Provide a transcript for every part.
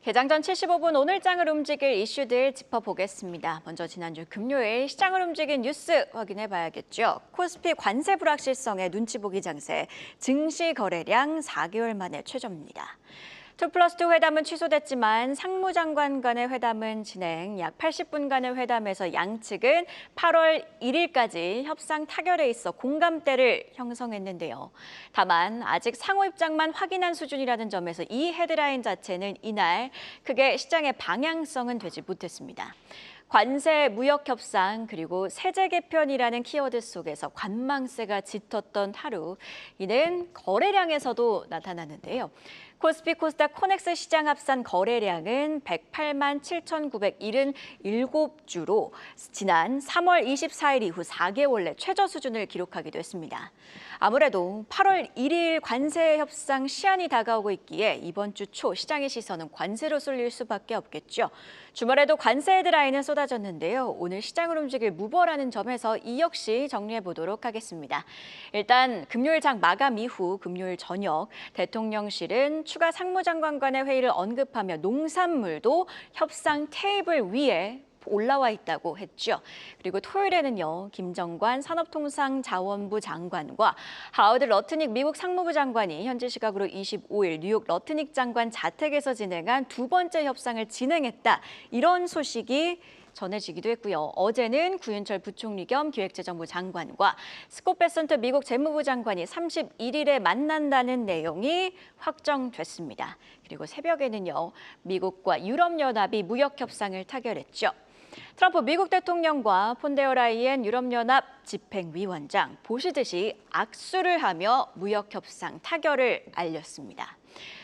개장 전 75분 오늘장을 움직일 이슈들 짚어보겠습니다. 먼저 지난주 금요일 시장을 움직인 뉴스 확인해 봐야겠죠. 코스피 관세 불확실성의 눈치 보기 장세, 증시 거래량 4개월 만에 최저입니다. 2+2 회담은 취소됐지만 상무장관 간의 회담은 진행, 약 80분간의 회담에서 양측은 8월 1일까지 협상 타결에 있어 공감대를 형성했는데요. 다만 아직 상호 입장만 확인한 수준이라는 점에서 이 헤드라인 자체는 이날 크게 시장의 방향성은 되지 못했습니다. 관세, 무역 협상, 그리고 세제 개편이라는 키워드 속에서 관망세가 짙었던 하루, 이는 거래량에서도 나타나는데요. 코스피 코스닥 코넥스 시장 합산 거래량은 108만 7,977주로 지난 3월 24일 이후 4개월 내 최저 수준을 기록하기도 했습니다. 아무래도 8월 1일 관세 협상 시한이 다가오고 있기에 이번 주 초 시장의 시선은 관세로 쏠릴 수밖에 없겠죠. 주말에도 관세 헤드라인은 쏟아졌는데요. 오늘 시장을 움직일 무버라는 점에서 이 역시 정리해 보도록 하겠습니다. 일단 금요일 장 마감 이후 금요일 저녁 대통령실은 추가 상무장관 간의 회의를 언급하며 농산물도 협상 테이블 위에 올라와 있다고 했죠. 그리고 토요일에는요, 김정관 산업통상자원부 장관과 하워드 러트닉 미국 상무부 장관이 현지 시각으로 25일 뉴욕 러트닉 장관 자택에서 진행한 두 번째 협상을 진행했다. 이런 소식이 전해지기도 했고요. 어제는 구윤철 부총리 겸 기획재정부 장관과 스콧 베선트 미국 재무부 장관이 31일에 만난다는 내용이 확정됐습니다. 그리고 새벽에는요, 미국과 유럽연합이 무역 협상을 타결했죠. 트럼프 미국 대통령과 폰데어 라이엔 유럽연합 집행위원장 보시듯이 악수를 하며 무역 협상 타결을 알렸습니다.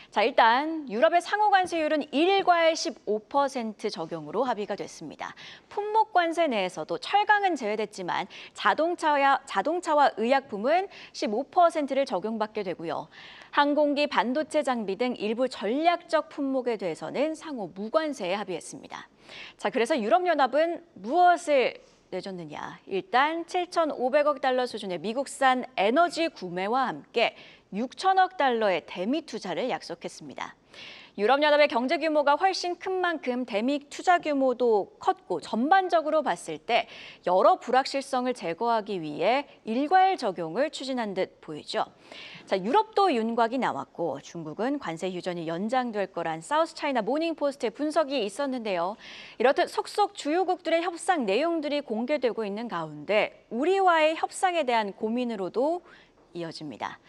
자, 일단 유럽의 상호 관세율은 1과에 15% 적용으로 합의가 됐습니다. 품목 관세 내에서도 철강은 제외됐지만 자동차와 의약품은 15%를 적용받게 되고요. 항공기, 반도체 장비 등 일부 전략적 품목에 대해서는 상호 무관세에 합의했습니다. 자, 그래서 유럽연합은 무엇을 내줬느냐? 일단 7,500억 달러 수준의 미국산 에너지 구매와 함께 6천억 달러의 대미 투자를 약속했습니다. 유럽연합의 경제 규모가 훨씬 큰 만큼 대미 투자 규모도 컸고 전반적으로 봤을 때 여러 불확실성을 제거하기 위해 일괄 적용을 추진한 듯 보이죠. 자, 유럽도 윤곽이 나왔고 중국은 관세 휴전이 연장될 거란 사우스 차이나 모닝포스트의 분석이 있었는데요. 이렇듯 속속 주요국들의 협상 내용들이 공개되고 있는 가운데 우리와의 협상에 대한 고민으로도 이어집니다.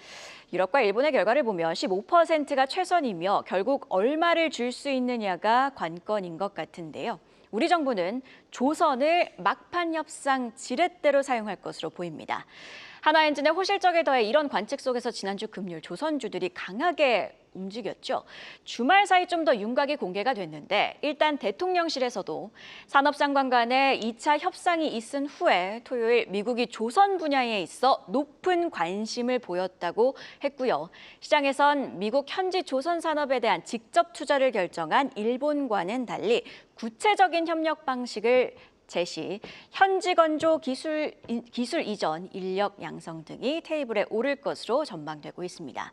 유럽과 일본의 결과를 보면 15%가 최선이며 결국 얼마를 줄 수 있느냐가 관건인 것 같은데요. 우리 정부는 조선을 막판 협상 지렛대로 사용할 것으로 보입니다. 하나엔진의 호실적에 더해 이런 관측 속에서 지난주 금요일 조선주들이 강하게 움직였죠. 주말 사이 좀 더 윤곽이 공개가 됐는데 일단 대통령실에서도 산업장관 간의 2차 협상이 있은 후에 토요일 미국이 조선 분야에 있어 높은 관심을 보였다고 했고요. 시장에선 미국 현지 조선 산업에 대한 직접 투자를 결정한 일본과는 달리 구체적인 협력 방식을 제시, 현지 건조 기술 이전, 인력 양성 등이 테이블에 오를 것으로 전망되고 있습니다.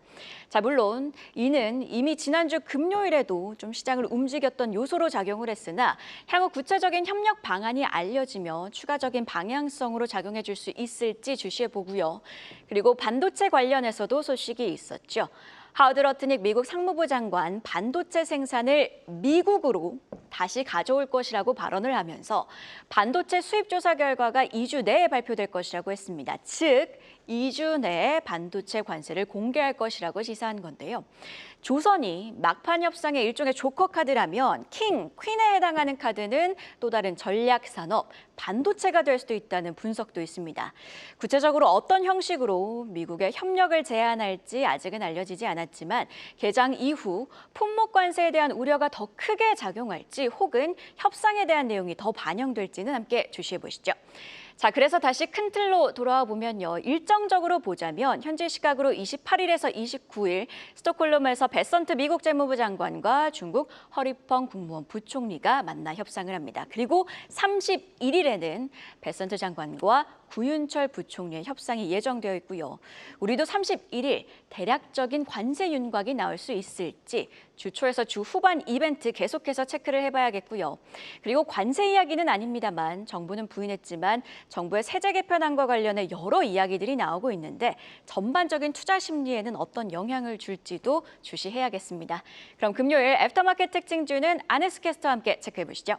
자, 물론 이는 이미 지난주 금요일에도 좀 시장을 움직였던 요소로 작용을 했으나 향후 구체적인 협력 방안이 알려지며 추가적인 방향성으로 작용해 줄 수 있을지 주시해 보고요. 그리고 반도체 관련해서도 소식이 있었죠. 하워드 러트닉 미국 상무부 장관 반도체 생산을 미국으로 다시 가져올 것이라고 발언을 하면서 반도체 수입 조사 결과가 2주 내에 발표될 것이라고 했습니다. 즉, 2주 내에 반도체 관세를 공개할 것이라고 시사한 건데요. 조선이 막판 협상의 일종의 조커 카드라면 킹, 퀸에 해당하는 카드는 또 다른 전략 산업, 반도체가 될 수도 있다는 분석도 있습니다. 구체적으로 어떤 형식으로 미국의 협력을 제안할지 아직은 알려지지 않았지만 개장 이후 품목 관세에 대한 우려가 더 크게 작용할지 혹은 협상에 대한 내용이 더 반영될지는 함께 주시해 보시죠. 자, 그래서 다시 큰 틀로 돌아와 보면요. 일정적으로 보자면 현지 시각으로 28일에서 29일 스톡홀름에서 베선트 미국 재무부 장관과 중국 허리펑 국무원 부총리가 만나 협상을 합니다. 그리고 31일에는 베선트 장관과 구윤철 부총리의 협상이 예정되어 있고요. 우리도 31일 대략적인 관세 윤곽이 나올 수 있을지 주 초에서 주 후반 이벤트 계속해서 체크를 해봐야겠고요. 그리고 관세 이야기는 아닙니다만 정부는 부인했지만 정부의 세제 개편안과 관련해 여러 이야기들이 나오고 있는데 전반적인 투자 심리에는 어떤 영향을 줄지도 주시해야겠습니다. 그럼 금요일 애프터마켓 특징주는 안혜수 캐스터와 함께 체크해보시죠.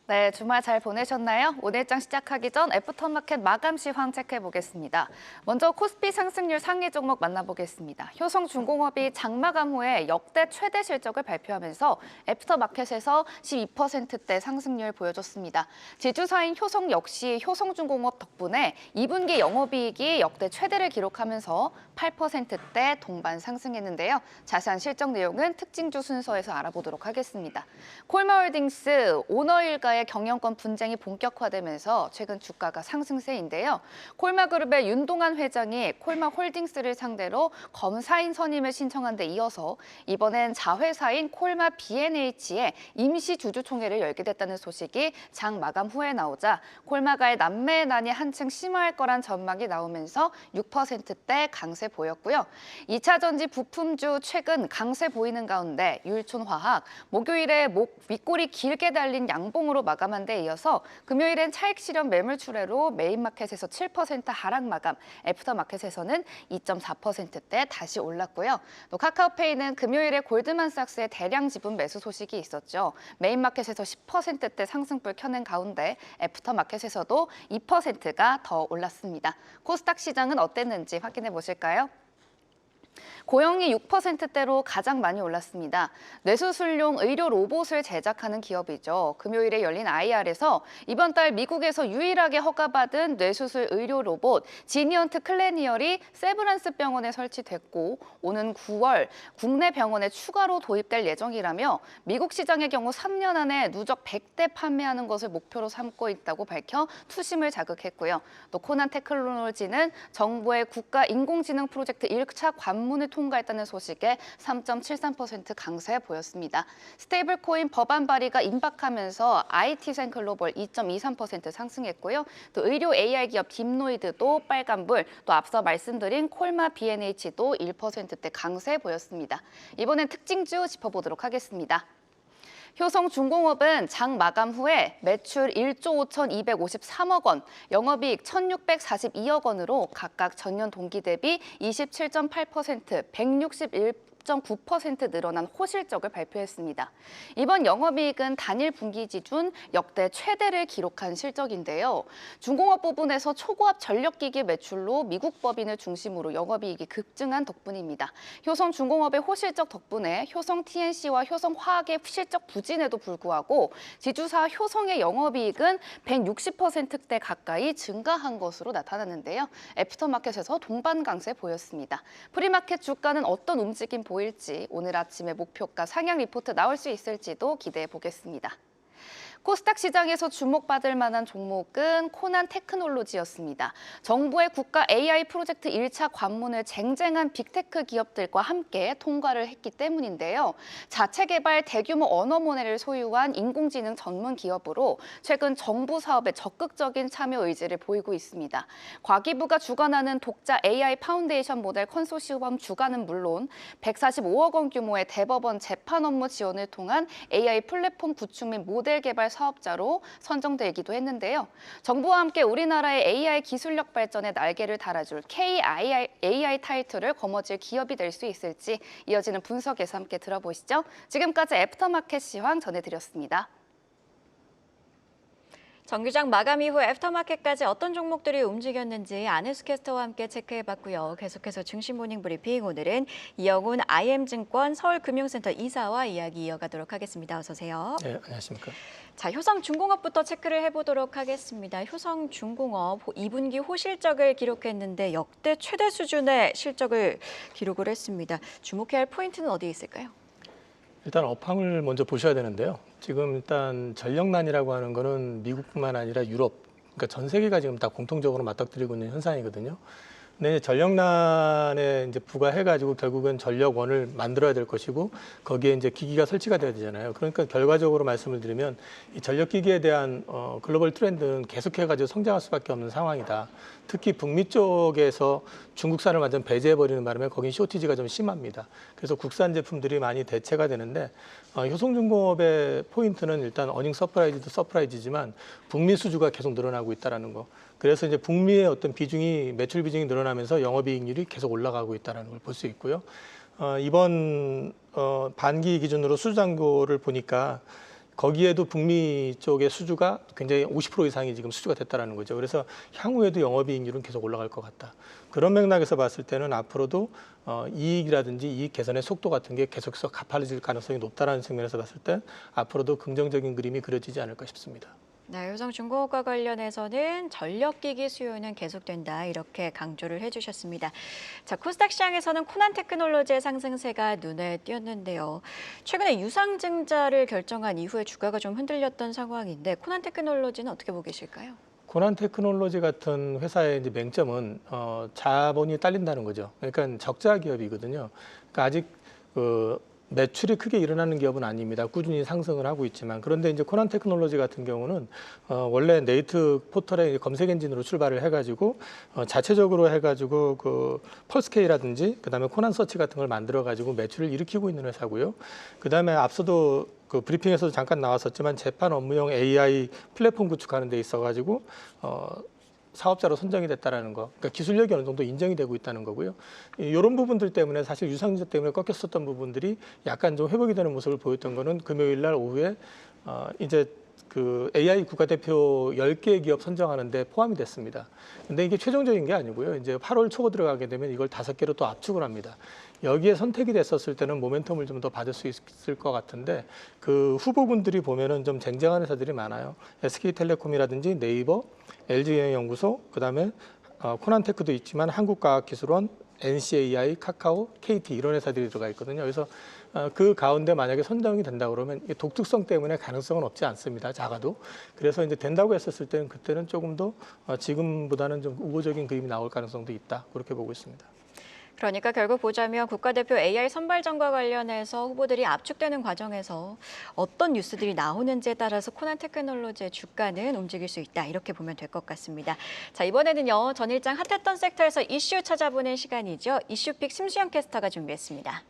네, 주말 잘 보내셨나요? 오늘장 시작하기 전 애프터마켓 마감 시황 체크해 보겠습니다. 먼저 코스피 상승률 상위 종목 만나보겠습니다. 효성중공업이 장마감 후에 역대 최대 실적을 발표하면서 애프터마켓에서 12%대 상승률 보여줬습니다. 지주사인 효성 역시 효성중공업 덕분에 2분기 영업이익이 역대 최대를 기록하면서 8%대 동반 상승했는데요. 자세한 실적 내용은 특징주 순서에서 알아보도록 하겠습니다. 콜마홀딩스 오너일가의 경영권 분쟁이 본격화되면서 최근 주가가 상승세인데요. 콜마그룹의 윤동환 회장이 콜마홀딩스를 상대로 검사인 선임을 신청한 데 이어서 이번엔 자회사인 콜마 B&H의 임시 주주총회를 열게 됐다는 소식이 장 마감 후에 나오자 콜마가의 난매난이 한층 심화할 거란 전망이 나오면서 6%대 강세 보였고요. 2차 전지 부품주 최근 강세 보이는 가운데 율촌화학 목요일에 윗골이 길게 달린 양봉으로 마감한 데 이어서 금요일엔 차익 실현 매물 출회로 메인마켓에서 7% 하락 마감, 애프터마켓에서는 2.4%대 다시 올랐고요. 또 카카오페이는 금요일에 골드만삭스의 대량 지분 매수 소식이 있었죠. 메인마켓에서 10%대 상승불 켜낸 가운데 애프터마켓에서도 2%가 더 올랐습니다. 코스닥 시장은 어땠는지 확인해 보실까요? 고영이 6%대로 가장 많이 올랐습니다. 뇌수술용 의료 로봇을 제작하는 기업이죠. 금요일에 열린 IR에서 이번 달 미국에서 유일하게 허가받은 뇌수술 의료 로봇 지니언트 클래니얼이 세브란스 병원에 설치됐고 오는 9월 국내 병원에 추가로 도입될 예정이라며 미국 시장의 경우 3년 안에 누적 100대 판매하는 것을 목표로 삼고 있다고 밝혀 투심을 자극했고요. 또 코난 테크놀로지는 정부의 국가 인공지능 프로젝트 1차 관문을 통과했다는 소식에 3.73% 강세 보였습니다. 스테이블 코인 법안 발의가 임박하면서 IT생 글로벌 2.23% 상승했고요. 또 의료 AI 기업 딥노이드도 빨간불, 또 앞서 말씀드린 콜마 B&H도 1%대 강세 보였습니다. 이번엔 특징주 짚어보도록 하겠습니다. 효성중공업은 장 마감 후에 매출 1조 5,253억 원, 영업이익 1,642억 원으로 각각 전년 동기 대비 27.8%, 161.9% 늘어난 호실적을 발표했습니다. 이번 영업이익은 단일 분기 기준 역대 최대를 기록한 실적인데요. 중공업 부분에서 초고압 전력기기 매출로 미국 법인을 중심으로 영업이익이 급증한 덕분입니다. 효성중공업의 호실적 덕분에 효성 TNC와 효성화학의 실적 부진에도 불구하고 지주사 효성의 영업이익은 160%대 가까이 증가한 것으로 나타났는데요. 애프터마켓에서 동반 강세 보였습니다. 프리마켓 주가는 어떤 움직임 보일지 오늘 아침에 목표가 상향 리포트 나올 수 있을지도 기대해 보겠습니다. 코스닥 시장에서 주목받을 만한 종목은 코난 테크놀로지였습니다. 정부의 국가 AI 프로젝트 1차 관문을 쟁쟁한 빅테크 기업들과 함께 통과를 했기 때문인데요. 자체 개발 대규모 언어 모델을 소유한 인공지능 전문 기업으로 최근 정부 사업에 적극적인 참여 의지를 보이고 있습니다. 과기부가 주관하는 독자 AI 파운데이션 모델 컨소시엄 주관은 물론 145억 원 규모의 대법원 재판 업무 지원을 통한 AI 플랫폼 구축 및 모델 개발 사업자로 선정되기도 했는데요. 정부와 함께 우리나라의 AI 기술력 발전에 날개를 달아줄 KIAI 타이틀을 거머쥘 기업이 될 수 있을지 이어지는 분석에서 함께 들어보시죠. 지금까지 애프터마켓 시황 전해드렸습니다. 정규장 마감 이후 애프터마켓까지 어떤 종목들이 움직였는지 안혜수 캐스터와 함께 체크해봤고요. 계속해서 중심 모닝 브리핑 오늘은 이영훈 IM증권 서울금융센터 이사와 이야기 이어가도록 하겠습니다. 어서 오세요. 네, 안녕하십니까. 자, 효성중공업부터 체크를 해보도록 하겠습니다. 효성중공업 2분기 호실적을 기록했는데 역대 최대 수준의 실적을 기록을 했습니다. 주목해야 할 포인트는 어디에 있을까요? 일단 업황을 먼저 보셔야 되는데요. 지금 일단 전력난이라고 하는 거는 미국뿐만 아니라 유럽, 그러니까 전 세계가 지금 다 공통적으로 맞닥뜨리고 있는 현상이거든요. 근데 전력난에 이제 부과해가지고 결국은 전력원을 만들어야 될 것이고 거기에 이제 기기가 설치가 돼야 되잖아요. 그러니까 결과적으로 말씀을 드리면 이 전력기기에 대한 글로벌 트렌드는 계속해가지고 성장할 수밖에 없는 상황이다. 특히 북미 쪽에서 중국산을 완전 배제해버리는 바람에 거긴 쇼티지가 좀 심합니다. 그래서 국산 제품들이 많이 대체가 되는데 효성중공업의 포인트는 일단 어닝 서프라이즈도 서프라이즈지만 북미 수주가 계속 늘어나고 있다는 거. 그래서 이제 북미의 어떤 비중이 매출 비중이 늘어나면서 영업이익률이 계속 올라가고 있다는 걸 볼 수 있고요. 이번 반기 기준으로 수주 잔고를 보니까 거기에도 북미 쪽의 수주가 굉장히 50% 이상이 지금 수주가 됐다는 거죠. 그래서 향후에도 영업이익률은 계속 올라갈 것 같다. 그런 맥락에서 봤을 때는 앞으로도 이익이라든지 이익 개선의 속도 같은 게 계속해서 가파라질 가능성이 높다는 측면에서 봤을 때 앞으로도 긍정적인 그림이 그려지지 않을까 싶습니다. 네, 효성중공업과 관련해서는 전력기기 수요는 계속된다 이렇게 강조를 해주셨습니다. 자, 코스닥 시장에서는 코난테크놀로지의 상승세가 눈에 띄었는데요. 최근에 유상증자를 결정한 이후에 주가가 좀 흔들렸던 상황인데 코난테크놀로지는 어떻게 보고 계실까요? 코난테크놀로지 같은 회사의 이제 맹점은 자본이 딸린다는 거죠. 그러니까 적자 기업이거든요. 그러니까 아직 매출이 크게 일어나는 기업은 아닙니다. 꾸준히 상승을 하고 있지만 그런데 이제 코난테크놀로지 같은 경우는 원래 네이트 포털의 검색 엔진으로 출발을 해가지고 자체적으로 해가지고 그 펄스케이라든지 그다음에 코난서치 같은 걸 만들어가지고 매출을 일으키고 있는 회사고요. 그다음에 앞서도 그 브리핑에서도 잠깐 나왔었지만 재판 업무용 AI 플랫폼 구축하는 데 있어가지고 사업자로 선정이 됐다는 거, 그러니까 기술력이 어느 정도 인정이 되고 있다는 거고요. 이런 부분들 때문에 사실 유상증자 때문에 꺾였었던 부분들이 약간 좀 회복이 되는 모습을 보였던 거는 금요일 날 오후에 이제 그 AI 국가대표 10개 기업 선정하는데 포함이 됐습니다. 근데 이게 최종적인 게 아니고요. 이제 8월 초 들어가게 되면 이걸 5개로 또 압축을 합니다. 여기에 선택이 됐었을 때는 모멘텀을 좀 더 받을 수 있을 것 같은데 그 후보군들이 보면은 좀 쟁쟁한 회사들이 많아요. SK텔레콤이라든지 네이버, LG연구소, 그다음에 코난테크도 있지만 한국과학기술원, NCAI, 카카오, KT 이런 회사들이 들어가 있거든요. 그래서 그 가운데 만약에 선정이 된다 그러면 독특성 때문에 가능성은 없지 않습니다. 작아도. 그래서 이제 된다고 했었을 때는 그때는 조금 더 지금보다는 좀 우호적인 그림이 나올 가능성도 있다. 그렇게 보고 있습니다. 그러니까 결국 보자면 국가대표 AI 선발전과 관련해서 후보들이 압축되는 과정에서 어떤 뉴스들이 나오는지에 따라서 코난테크놀로지의 주가는 움직일 수 있다. 이렇게 보면 될 것 같습니다. 자, 이번에는요. 전일장 핫했던 섹터에서 이슈 찾아보는 시간이죠. 이슈픽 심수영 캐스터가 준비했습니다.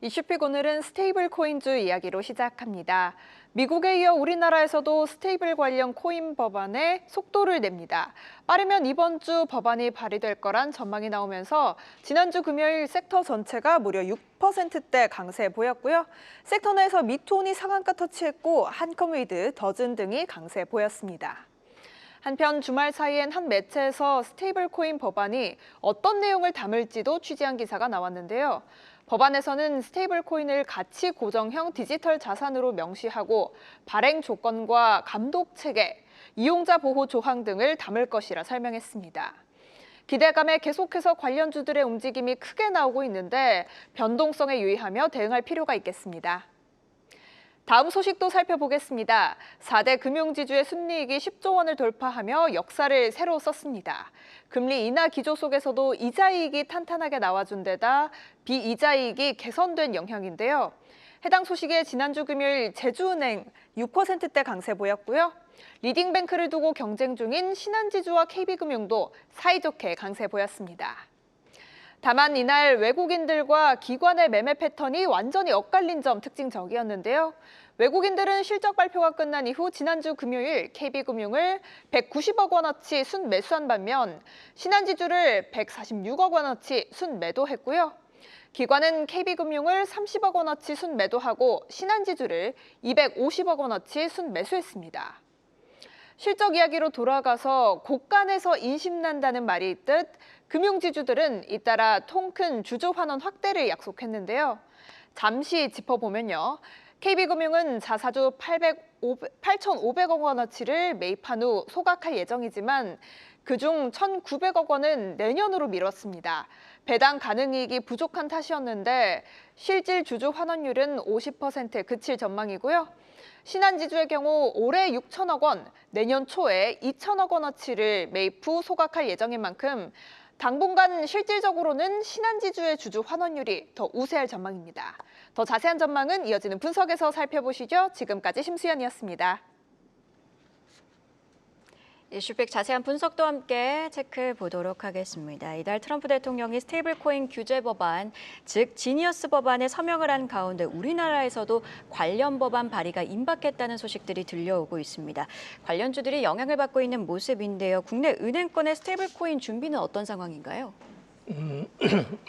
이슈픽 오늘은 스테이블 코인주 이야기로 시작합니다. 미국에 이어 우리나라에서도 스테이블 관련 코인 법안에 속도를 냅니다. 빠르면 이번 주 법안이 발의될 거란 전망이 나오면서 지난주 금요일 섹터 전체가 무려 6%대 강세 보였고요. 섹터 내에서 미투온이 상한가 터치했고 한컴웨이드, 더즌 등이 강세 보였습니다. 한편 주말 사이엔 한 매체에서 스테이블 코인 법안이 어떤 내용을 담을지도 취재한 기사가 나왔는데요. 법안에서는 스테이블 코인을 가치 고정형 디지털 자산으로 명시하고 발행 조건과 감독 체계, 이용자 보호 조항 등을 담을 것이라 설명했습니다. 기대감에 계속해서 관련주들의 움직임이 크게 나오고 있는데 변동성에 유의하며 대응할 필요가 있겠습니다. 다음 소식도 살펴보겠습니다. 4대 금융지주의 순이익이 10조 원을 돌파하며 역사를 새로 썼습니다. 금리 인하 기조 속에서도 이자이익이 탄탄하게 나와준 데다 비이자이익이 개선된 영향인데요. 해당 소식에 지난주 금요일 제주은행 6%대 강세 보였고요. 리딩뱅크를 두고 경쟁 중인 신한지주와 KB금융도 사이좋게 강세 보였습니다. 다만 이날 외국인들과 기관의 매매 패턴이 완전히 엇갈린 점 특징적이었는데요. 외국인들은 실적 발표가 끝난 이후 지난주 금요일 KB금융을 190억 원어치 순매수한 반면 신한지주를 146억 원어치 순매도했고요. 기관은 KB금융을 30억 원어치 순매도하고 신한지주를 250억 원어치 순매수했습니다. 실적 이야기로 돌아가서 곳간에서 인심난다는 말이 있듯 금융지주들은 잇따라 통큰 주주 환원 확대를 약속했는데요. 잠시 짚어보면요. KB금융은 자사주 8,500억 원어치를 매입한 후 소각할 예정이지만 그중 1,900억 원은 내년으로 미뤘습니다. 배당 가능이익이 부족한 탓이었는데 실질 주주 환원율은 50%에 그칠 전망이고요. 신한지주의 경우 올해 6천억 원, 내년 초에 2천억 원어치를 매입 후 소각할 예정인 만큼 당분간 실질적으로는 신한지주의 주주 환원율이 더 우세할 전망입니다. 더 자세한 전망은 이어지는 분석에서 살펴보시죠. 지금까지 심수연이었습니다. 이슈픽 자세한 분석도 함께 체크해 보도록 하겠습니다. 이달 트럼프 대통령이 스테이블코인 규제 법안, 즉 지니어스 법안에 서명을 한 가운데 우리나라에서도 관련 법안 발의가 임박했다는 소식들이 들려오고 있습니다. 관련주들이 영향을 받고 있는 모습인데요. 국내 은행권의 스테이블코인 준비는 어떤 상황인가요?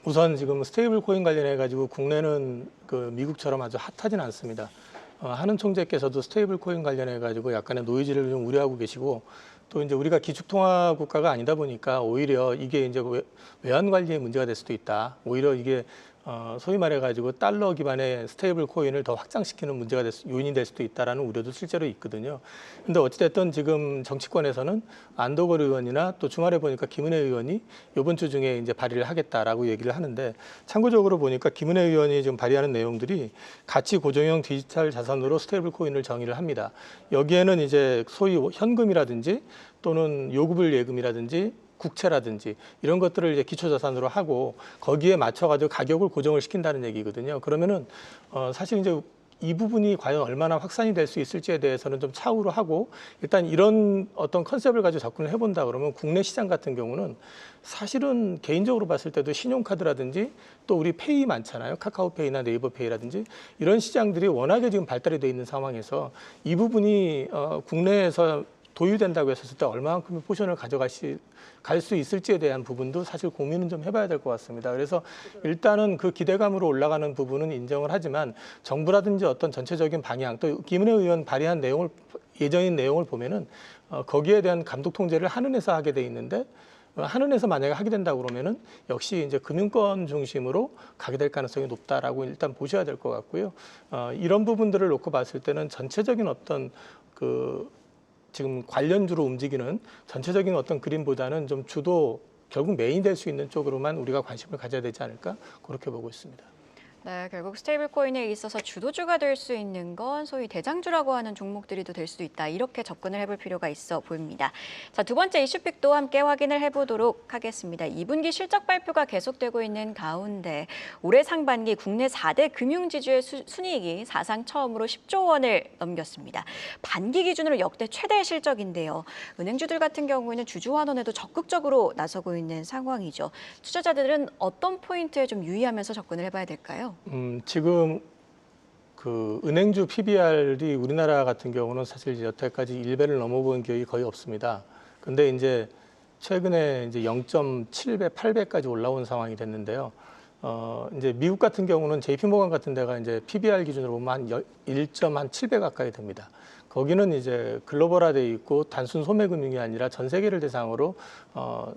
우선 지금 스테이블 코인 관련해 가지고 국내는 그 미국처럼 아주 핫하진 않습니다. 하는 총재께서도 스테이블 코인 관련해 가지고 약간의 노이즈를 좀 우려하고 계시고, 또 이제 우리가 기축통화 국가가 아니다 보니까 오히려 이게 이제 외환 관리에 문제가 될 수도 있다. 오히려 이게 소위 말해 가지고 달러 기반의 스테이블 코인을 더 확장시키는 문제가 요인이 될 수도 있다라는 우려도 실제로 있거든요. 근데 어찌됐든 지금 정치권에서는 안도걸 의원이나 또 주말에 보니까 김은혜 의원이 이번 주 중에 이제 발의를 하겠다라고 얘기를 하는데, 참고적으로 보니까 김은혜 의원이 지금 발의하는 내용들이 가치 고정형 디지털 자산으로 스테이블 코인을 정의를 합니다. 여기에는 이제 소위 현금이라든지 또는 요구불 예금이라든지 국채라든지 이런 것들을 이제 기초자산으로 하고 거기에 맞춰가지고 가격을 고정을 시킨다는 얘기거든요. 그러면은 사실 이제 이 부분이 과연 얼마나 확산이 될 수 있을지에 대해서는 좀 차후로 하고, 일단 이런 어떤 컨셉을 가지고 접근을 해본다 그러면 국내 시장 같은 경우는 사실은 개인적으로 봤을 때도 신용카드라든지 또 우리 페이 많잖아요. 카카오페이나 네이버페이라든지 이런 시장들이 워낙에 지금 발달이 돼 있는 상황에서 이 부분이 국내에서 도유된다고 했을 때 얼마만큼의 포션을 갈 수 있을지에 대한 부분도 사실 고민은 좀 해봐야 될 것 같습니다. 그래서 일단은 그 기대감으로 올라가는 부분은 인정을 하지만 정부라든지 어떤 전체적인 방향, 또 김은혜 의원 발의한 내용을, 예정인 내용을 보면은 거기에 대한 감독 통제를 한은에서 하게 돼 있는데, 한은에서 만약에 하게 된다고 그러면은 역시 이제 금융권 중심으로 가게 될 가능성이 높다라고 일단 보셔야 될 것 같고요. 이런 부분들을 놓고 봤을 때는 전체적인 어떤 지금 관련주로 움직이는 전체적인 어떤 그림보다는 좀 주도 결국 메인이 될 수 있는 쪽으로만 우리가 관심을 가져야 되지 않을까, 그렇게 보고 있습니다. 네, 결국 스테이블 코인에 있어서 주도주가 될 수 있는 건 소위 대장주라고 하는 종목들이 또 될 수도 있다. 이렇게 접근을 해볼 필요가 있어 보입니다. 자, 두 번째 이슈픽도 함께 확인을 해보도록 하겠습니다. 2분기 실적 발표가 계속되고 있는 가운데 올해 상반기 국내 4대 금융지주의 순이익이 사상 처음으로 10조 원을 넘겼습니다. 반기 기준으로 역대 최대 실적인데요. 은행주들 같은 경우에는 주주 환원에도 적극적으로 나서고 있는 상황이죠. 투자자들은 어떤 포인트에 좀 유의하면서 접근을 해봐야 될까요? 지금 그 은행주 PBR이 우리나라 같은 경우는 사실 여태까지 1배를 넘어본 기억이 거의 없습니다. 근데 이제 최근에 이제 0.7배, 8배까지 올라온 상황이 됐는데요. 이제 미국 같은 경우는 JP모건 같은 데가 이제 PBR 기준으로 보면 한 1.7배 가까이 됩니다. 거기는 이제 글로벌화돼 있고 단순 소매금융이 아니라 전 세계를 대상으로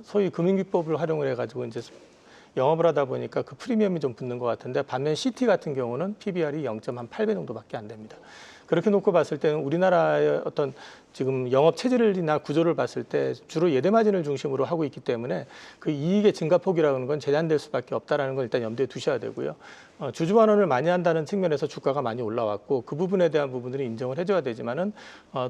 소위 금융기법을 활용을 해가지고 이제 영업을 하다 보니까 그 프리미엄이 좀 붙는 것 같은데, 반면 CT 같은 경우는 PBR이 0.8배 정도밖에 안 됩니다. 그렇게 놓고 봤을 때는 우리나라의 어떤 지금 영업 체질이나 구조를 봤을 때 주로 예대 마진을 중심으로 하고 있기 때문에 그 이익의 증가폭이라는 건 제한될 수밖에 없다는 걸 일단 염두에 두셔야 되고요. 주주 환원을 많이 한다는 측면에서 주가가 많이 올라왔고 그 부분에 대한 부분들이 인정을 해줘야 되지만은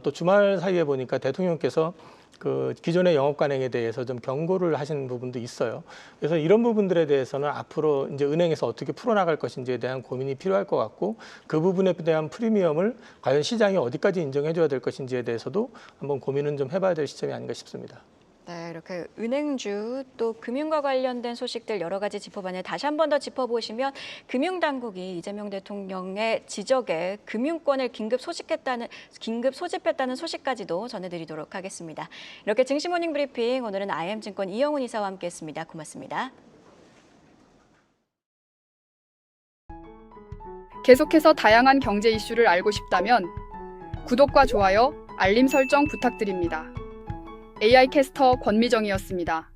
또 주말 사이에 보니까 대통령께서 그 기존의 영업 관행에 대해서 좀 경고를 하신 부분도 있어요. 그래서 이런 부분들에 대해서는 앞으로 이제 은행에서 어떻게 풀어나갈 것인지에 대한 고민이 필요할 것 같고, 그 부분에 대한 프리미엄을 과연 시장이 어디까지 인정해줘야 될 것인지에 대해서도 한번 고민은 좀 해봐야 될 시점이 아닌가 싶습니다. 네, 이렇게 은행주 또 금융과 관련된 소식들 여러 가지 짚어봤는데, 다시 한 번 더 짚어보시면 금융당국이 이재명 대통령의 지적에 금융권을 긴급 소집했다는 소식까지도 전해드리도록 하겠습니다. 이렇게 증시모닝 브리핑, 오늘은 IM증권 이영훈 이사와 함께했습니다. 고맙습니다. 계속해서 다양한 경제 이슈를 알고 싶다면 구독과 좋아요, 알림 설정 부탁드립니다. AI 캐스터 권미정이었습니다.